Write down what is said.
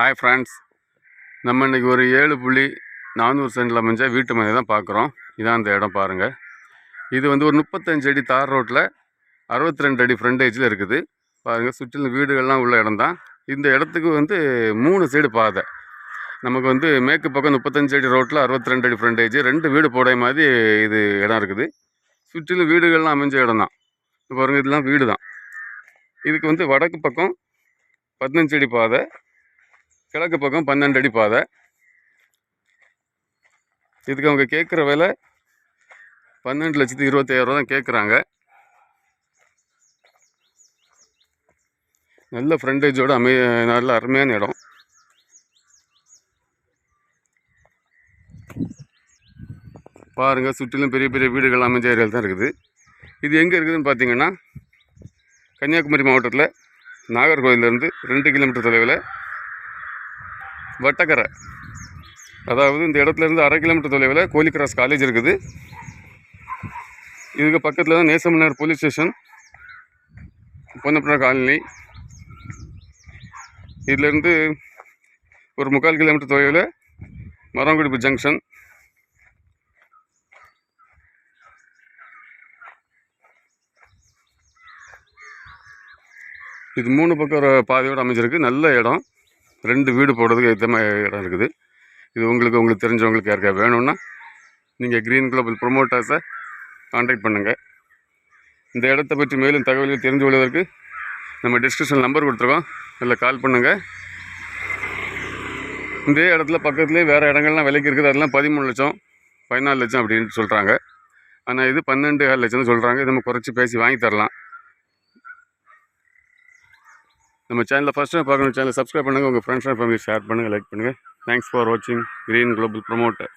Hi friends, நம்ம இன்றைக்கி ஒரு 7.400 சென்டில் அமைஞ்ச வீட்டு மனை தான் பார்க்குறோம். இதான் அந்த இடம் பாருங்கள். இது வந்து ஒரு 35 அடி தார் ரோட்டில் 62 அடி ஃப்ரண்டேஜில் இருக்குது. பாருங்கள், சுற்றிலும் வீடுகள்லாம் உள்ள இடம் தான். இந்த இடத்துக்கு வந்து 3 சைடு பாதை. நமக்கு வந்து மேற்கு பக்கம் 35 அடி ரோட்டில் 62 அடி ஃப்ரண்டேஜ், 2 வீடு போட மாதிரி இது இடம் இருக்குது. சுற்றிலும் வீடுகள்லாம் அமைஞ்ச இடம் தான். பாருங்கள், இதெல்லாம் வீடு தான். இதுக்கு வந்து வடக்கு பக்கம் 15 அடி பாதை, கிழக்கு பக்கம் 12 அடி பாதை. இதுக்கு அவங்க கேட்குற விலை 12,25,000 தான் கேட்குறாங்க. நல்ல ஃப்ரண்டேஜோட நல்ல அருமையான இடம். பாருங்கள், சுற்றிலும் பெரிய பெரிய வீடுகள் அமைஞ்ச ஏரியாவில் தான் இருக்குது. இது எங்கே இருக்குதுன்னு பார்த்தீங்கன்னா, கன்னியாகுமரி மாவட்டத்தில் நாகர்கோவிலேருந்து 2 கிலோமீட்டர் தொலைவில் வட்டக்கரை, அதாவது இந்த இடத்துலேருந்து 1/2 கிலோமீட்டர் தொலைவில் கோலி கிராஸ் காலேஜ் இருக்குது. இதுக்கு பக்கத்தில் தான் நேசமன்னார் போலீஸ் ஸ்டேஷன், பொன்னப்பட காலனி. இதிலேருந்து ஒரு 3/4 கிலோமீட்டர் தொலைவில் மரங்குடிப்பு ஜங்ஷன். இது 3 பக்கம் பாதையோடு அமைஞ்சிருக்கு. நல்ல இடம், 2 வீடு போடுறதுக்கு ஏற்ற மாதிரி இடம் இருக்குது. இது உங்களுக்கு தெரிஞ்சவங்களுக்கு யாருக்கா வேணும்னா நீங்கள் க்ரீன் குளோபல் ப்ரொமோட்டர்ஸை கான்டாக்ட் பண்ணுங்கள். இந்த இடத்த பற்றி மேலும் தகவல்கள் தெரிந்து கொள்வதற்கு நம்ம டிஸ்கிரிப்ஷன் நம்பர் கொடுத்துருக்கோம், அதில் கால் பண்ணுங்கள். இந்த இடத்துல பக்கத்துலேயே வேறு இடங்கள்லாம் விலைக்கு இருக்குது. அதெல்லாம் 13 லட்சம் 14 லட்சம் அப்படின்னு சொல்கிறாங்க. ஆனால் இது 12,4 லட்சம்னு சொல்கிறாங்க. இது நம்ம குறைச்சி பேசி வாங்கி தரலாம். நம்ம சேனலில் ஃபஸ்ட் டைம் பார்க்கணும், சேனலை சப்ஸ்கிரைப் பண்ணுங்கள். உங்கள் ஃப்ரெண்ட்ஸ் அண்ட் ஃபேமிலி ஷேர் பண்ணுங்கள், லைக் பண்ணுங்கள். தேங்க்ஸ் ஃபார் வாட்சிங் க்ரீன் குளோபல் ப்ரொமோட்டர்.